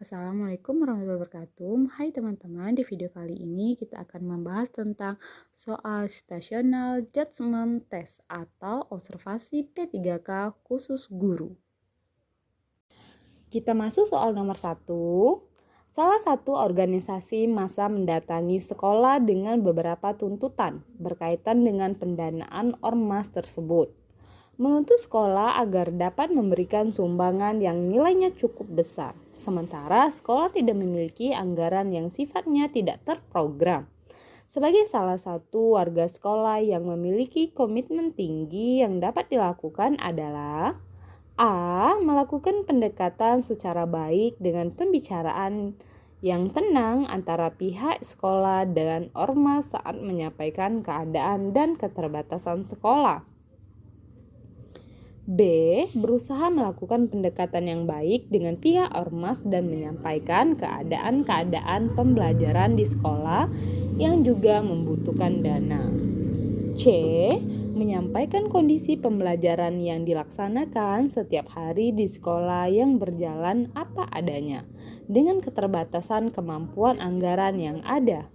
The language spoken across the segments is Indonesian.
Assalamualaikum warahmatullahi wabarakatuh. Hai teman-teman, di video kali ini kita akan membahas tentang soal situational judgment test atau observasi P3K khusus guru. Kita masuk soal nomor 1. Salah satu organisasi massa mendatangi sekolah dengan beberapa tuntutan berkaitan dengan pendanaan ormas tersebut. Menuntut sekolah agar dapat memberikan sumbangan yang nilainya cukup besar, sementara sekolah tidak memiliki anggaran yang sifatnya tidak terprogram. Sebagai salah satu warga sekolah yang memiliki komitmen tinggi, yang dapat dilakukan adalah A. Melakukan pendekatan secara baik dengan pembicaraan yang tenang antara pihak sekolah dan ormas saat menyampaikan keadaan dan keterbatasan sekolah. B. Berusaha melakukan pendekatan yang baik dengan pihak ormas dan menyampaikan keadaan-keadaan pembelajaran di sekolah yang juga membutuhkan dana. C. Menyampaikan kondisi pembelajaran yang dilaksanakan setiap hari di sekolah yang berjalan apa adanya, dengan keterbatasan kemampuan anggaran yang ada.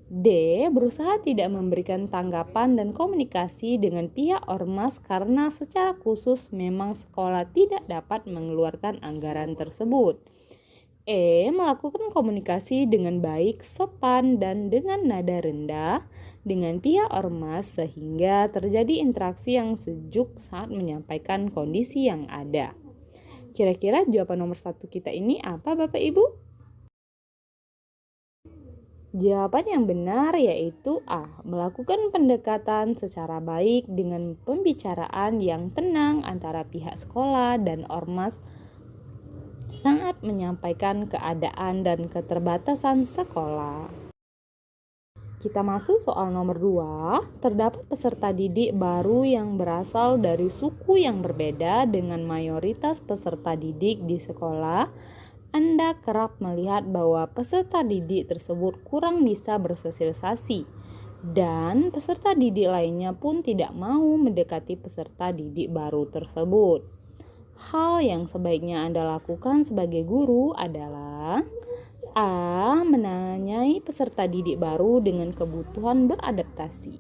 D. Berusaha tidak memberikan tanggapan dan komunikasi dengan pihak ormas karena secara khusus memang sekolah tidak dapat mengeluarkan anggaran tersebut. E. Melakukan komunikasi dengan baik, sopan, dan dengan nada rendah dengan pihak ormas sehingga terjadi interaksi yang sejuk saat menyampaikan kondisi yang ada. Kira-kira jawaban nomor 1 kita ini apa, Bapak Ibu? Jawaban yang benar yaitu A. Melakukan pendekatan secara baik dengan pembicaraan yang tenang antara pihak sekolah dan ormas saat menyampaikan keadaan dan keterbatasan sekolah. Kita masuk soal nomor 2. Terdapat peserta didik baru yang berasal dari suku yang berbeda dengan mayoritas peserta didik di sekolah. Anda kerap melihat bahwa peserta didik tersebut kurang bisa bersosialisasi dan peserta didik lainnya pun tidak mau mendekati peserta didik baru tersebut. Hal yang sebaiknya Anda lakukan sebagai guru adalah A. Menanyai peserta didik baru dengan kebutuhan beradaptasi.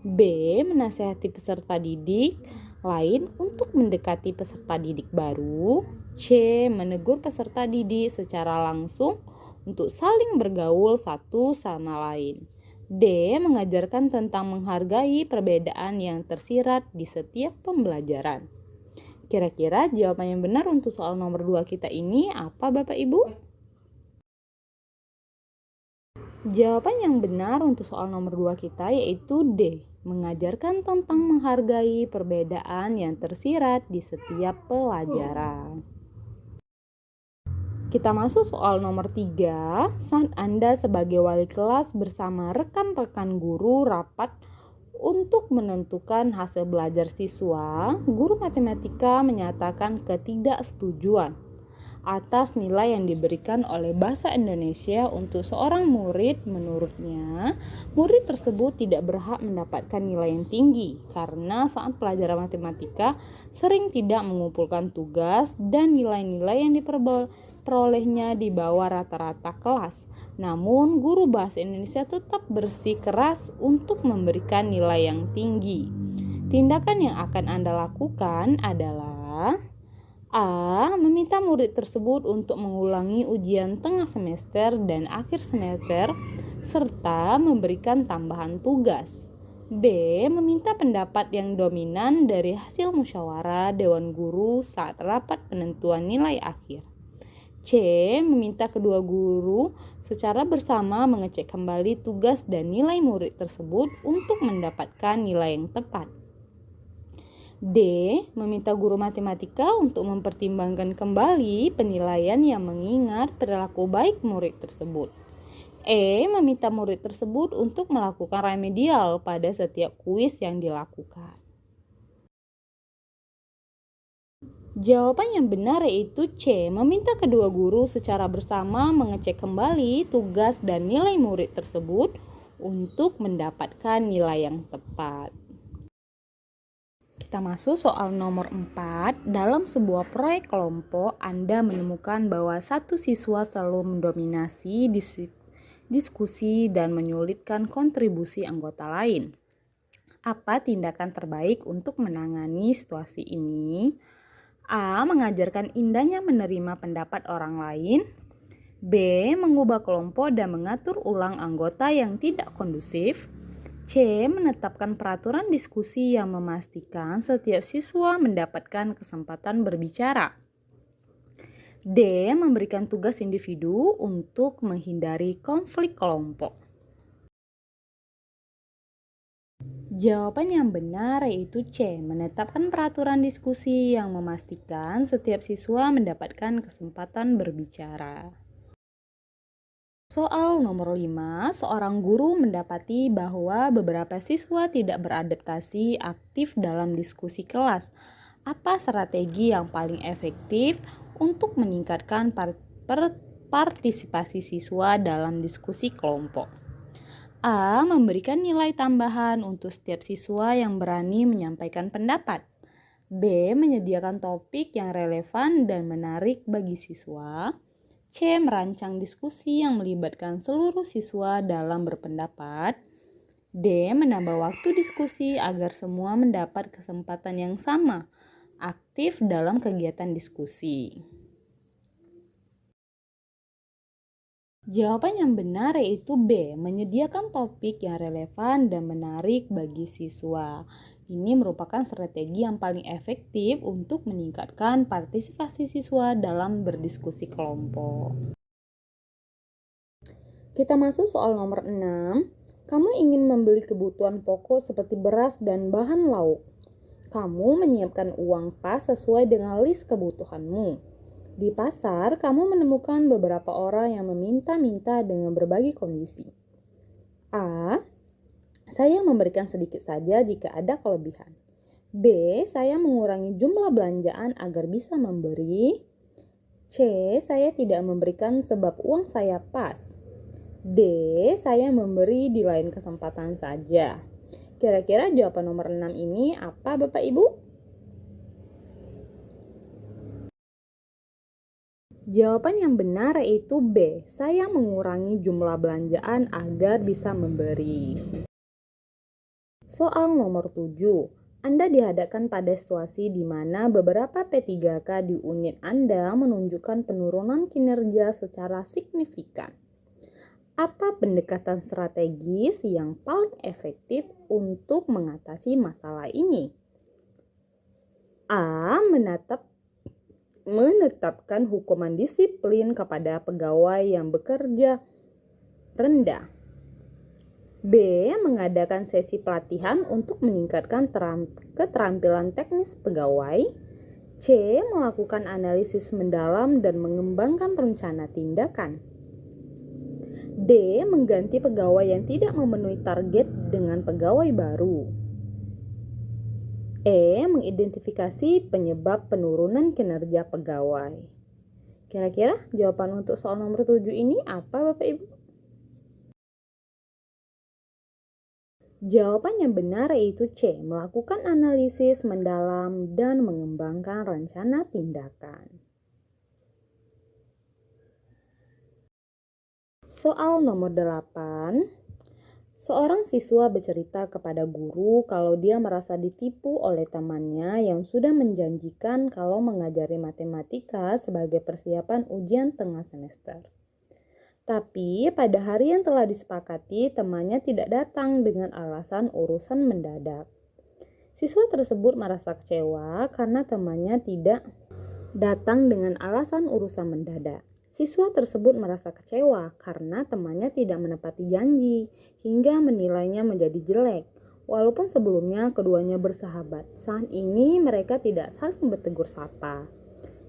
B. Menasihati peserta didik lain untuk mendekati peserta didik baru. C. Menegur peserta didik secara langsung untuk saling bergaul satu sama lain. D. Mengajarkan tentang menghargai perbedaan yang tersirat di setiap pembelajaran. Kira-kira jawaban yang benar untuk soal nomor 2 kita ini apa, Bapak Ibu? Jawaban yang benar untuk soal nomor 2 kita yaitu D. Mengajarkan tentang menghargai perbedaan yang tersirat di setiap pelajaran. Kita masuk soal nomor 3. Saat Anda sebagai wali kelas bersama rekan-rekan guru rapat untuk menentukan hasil belajar siswa, guru matematika menyatakan ketidaksetujuan atas nilai yang diberikan oleh bahasa Indonesia untuk seorang murid. Menurutnya, murid tersebut tidak berhak mendapatkan nilai yang tinggi karena saat pelajaran matematika sering tidak mengumpulkan tugas dan nilai-nilai yang diperolehnya di bawah rata-rata kelas. Namun, guru bahasa Indonesia tetap bersikeras untuk memberikan nilai yang tinggi. Tindakan yang akan Anda lakukan adalah A. Meminta murid tersebut untuk mengulangi ujian tengah semester dan akhir semester serta memberikan tambahan tugas. B. Meminta pendapat yang dominan dari hasil musyawarah Dewan Guru saat rapat penentuan nilai akhir. C. Meminta kedua guru secara bersama mengecek kembali tugas dan nilai murid tersebut untuk mendapatkan nilai yang tepat. D. Meminta guru matematika untuk mempertimbangkan kembali penilaian yang mengingat perilaku baik murid tersebut. E. Meminta murid tersebut untuk melakukan remedial pada setiap kuis yang dilakukan. Jawaban yang benar yaitu C. Meminta kedua guru secara bersama mengecek kembali tugas dan nilai murid tersebut untuk mendapatkan nilai yang tepat. Kita masuk soal nomor 4. Dalam sebuah proyek kelompok, Anda menemukan bahwa satu siswa selalu mendominasi diskusi dan menyulitkan kontribusi anggota lain. Apa tindakan terbaik untuk menangani situasi ini? A. Mengajarkan indahnya menerima pendapat orang lain. B. Mengubah kelompok dan mengatur ulang anggota yang tidak kondusif. C. Menetapkan peraturan diskusi yang memastikan setiap siswa mendapatkan kesempatan berbicara. D. Memberikan tugas individu untuk menghindari konflik kelompok. Jawaban yang benar yaitu C. Menetapkan peraturan diskusi yang memastikan setiap siswa mendapatkan kesempatan berbicara. Soal nomor 5, seorang guru mendapati bahwa beberapa siswa tidak beradaptasi aktif dalam diskusi kelas. Apa strategi yang paling efektif untuk meningkatkan partisipasi siswa dalam diskusi kelompok? A. Memberikan nilai tambahan untuk setiap siswa yang berani menyampaikan pendapat. B. Menyediakan topik yang relevan dan menarik bagi siswa. C. Merancang diskusi yang melibatkan seluruh siswa dalam berpendapat. D. Menambah waktu diskusi agar semua mendapat kesempatan yang sama, aktif dalam kegiatan diskusi. Jawaban yang benar yaitu B. Menyediakan topik yang relevan dan menarik bagi siswa. Ini merupakan strategi yang paling efektif untuk meningkatkan partisipasi siswa dalam berdiskusi kelompok. Kita masuk soal nomor 6. Kamu ingin membeli kebutuhan pokok seperti beras dan bahan lauk. Kamu menyiapkan uang pas sesuai dengan list kebutuhanmu. Di pasar, kamu menemukan beberapa orang yang meminta-minta dengan berbagai kondisi. A. Saya memberikan sedikit saja jika ada kelebihan. B. Saya mengurangi jumlah belanjaan agar bisa memberi. C. Saya tidak memberikan sebab uang saya pas. D. Saya memberi di lain kesempatan saja. Kira-kira jawaban nomor 6 ini apa Bapak Ibu? Jawaban yang benar yaitu B. Saya mengurangi jumlah belanjaan agar bisa memberi. Soal nomor 7. Anda dihadapkan pada situasi di mana beberapa P3K di unit Anda menunjukkan penurunan kinerja secara signifikan. Apa pendekatan strategis yang paling efektif untuk mengatasi masalah ini? A. Menetapkan hukuman disiplin kepada pegawai yang bekerja rendah. B. Mengadakan sesi pelatihan untuk meningkatkan keterampilan teknis pegawai. C. Melakukan analisis mendalam dan mengembangkan rencana tindakan. D. Mengganti pegawai yang tidak memenuhi target dengan pegawai baru. E. Mengidentifikasi penyebab penurunan kinerja pegawai. Kira-kira jawaban untuk soal nomor 7 ini apa Bapak Ibu? Jawaban yang benar yaitu C. Melakukan analisis mendalam dan mengembangkan rencana tindakan. Soal nomor 8. Seorang siswa bercerita kepada guru kalau dia merasa ditipu oleh temannya yang sudah menjanjikan kalau mengajari matematika sebagai persiapan ujian tengah semester. Tapi pada hari yang telah disepakati, temannya tidak datang dengan alasan urusan mendadak. Siswa tersebut merasa kecewa karena temannya tidak datang dengan alasan urusan mendadak. Siswa tersebut merasa kecewa karena temannya tidak menepati janji hingga menilainya menjadi jelek. Walaupun sebelumnya keduanya bersahabat, saat ini mereka tidak saling bertegur sapa.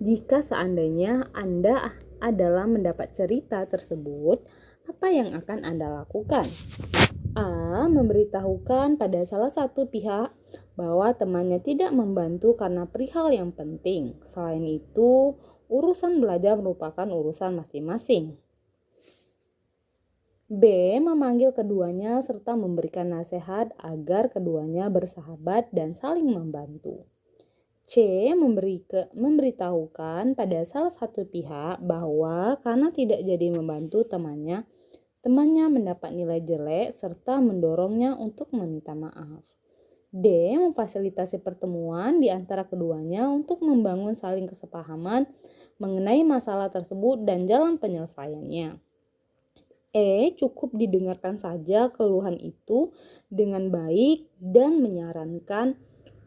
Jika seandainya Anda adalah mendapat cerita tersebut, apa yang akan Anda lakukan? A. Memberitahukan pada salah satu pihak bahwa temannya tidak membantu karena perihal yang penting. Selain itu, urusan belajar merupakan urusan masing-masing. B. Memanggil keduanya serta memberikan nasihat agar keduanya bersahabat dan saling membantu. C. Memberitahukan pada salah satu pihak bahwa karena tidak jadi membantu temannya mendapat nilai jelek serta mendorongnya untuk meminta maaf. D. Memfasilitasi pertemuan di antara keduanya untuk membangun saling kesepahaman mengenai masalah tersebut dan jalan penyelesaiannya. E. Cukup didengarkan saja keluhan itu dengan baik dan menyarankan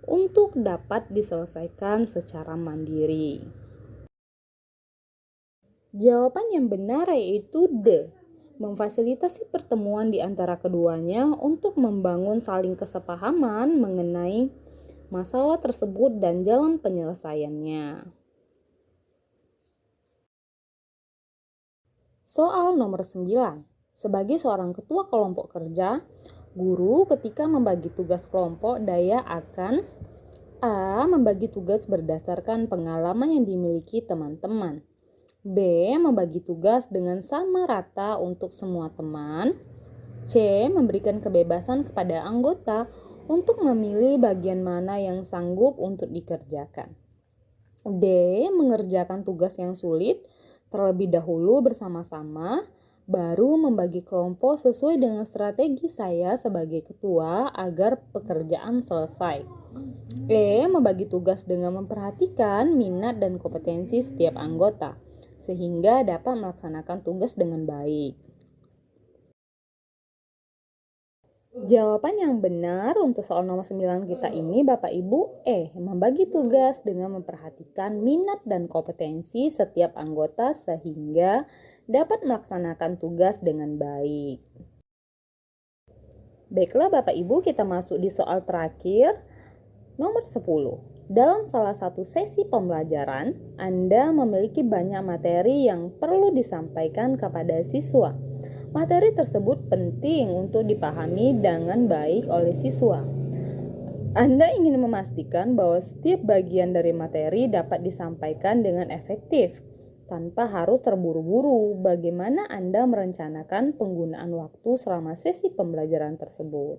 untuk dapat diselesaikan secara mandiri. Jawaban yang benar yaitu D. Memfasilitasi pertemuan di antara keduanya untuk membangun saling kesepahaman mengenai masalah tersebut dan jalan penyelesaiannya. Soal nomor 9. Sebagai seorang ketua kelompok kerja, guru ketika membagi tugas kelompok daya akan A. Membagi tugas berdasarkan pengalaman yang dimiliki teman-teman. B. Membagi tugas dengan sama rata untuk semua teman. C. Memberikan kebebasan kepada anggota untuk memilih bagian mana yang sanggup untuk dikerjakan. D. Mengerjakan tugas yang sulit terlebih dahulu bersama-sama, baru membagi kelompok sesuai dengan strategi saya sebagai ketua agar pekerjaan selesai. E. Membagi tugas dengan memperhatikan minat dan kompetensi setiap anggota, sehingga dapat melaksanakan tugas dengan baik. Jawaban yang benar untuk soal nomor 9 kita ini Bapak Ibu membagi tugas dengan memperhatikan minat dan kompetensi setiap anggota sehingga dapat melaksanakan tugas dengan baik. Baiklah Bapak Ibu, kita masuk di soal terakhir nomor 10. Dalam salah satu sesi pembelajaran, Anda memiliki banyak materi yang perlu disampaikan kepada siswa. Materi tersebut penting untuk dipahami dengan baik oleh siswa. Anda ingin memastikan bahwa setiap bagian dari materi dapat disampaikan dengan efektif, tanpa harus terburu-buru. Bagaimana Anda merencanakan penggunaan waktu selama sesi pembelajaran tersebut?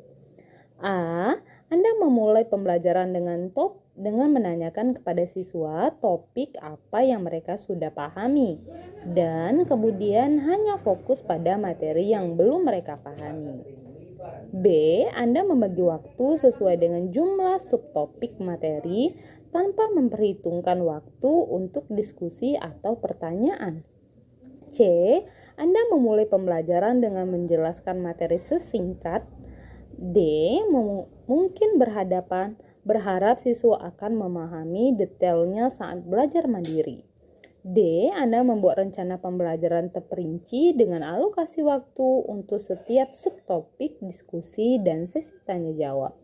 A. Anda memulai pembelajaran dengan menanyakan kepada siswa topik apa yang mereka sudah pahami dan kemudian hanya fokus pada materi yang belum mereka pahami. B. Anda membagi waktu sesuai dengan jumlah subtopik materi tanpa memperhitungkan waktu untuk diskusi atau pertanyaan. C. Anda memulai pembelajaran dengan menjelaskan materi sesingkat. D. Mungkin berharap siswa akan memahami detailnya saat belajar mandiri. D. Anda membuat rencana pembelajaran terperinci dengan alokasi waktu untuk setiap subtopik, diskusi, dan sesi tanya jawab.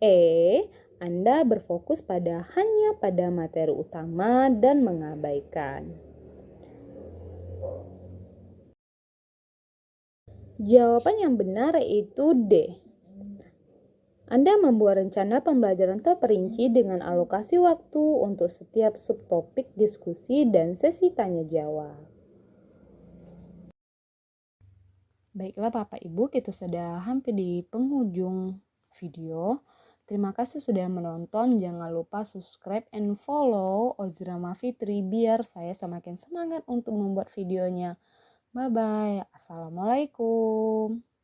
E. Anda berfokus hanya pada materi utama dan mengabaikan. Jawaban yang benar yaitu D. Anda membuat rencana pembelajaran terperinci dengan alokasi waktu untuk setiap subtopik, diskusi, dan sesi tanya jawab. Baiklah Bapak Ibu, kita sudah hampir di penghujung video. Terima kasih sudah menonton. Jangan lupa subscribe and follow Ozrama Fitri biar saya semakin semangat untuk membuat videonya. Bye-bye. Assalamualaikum.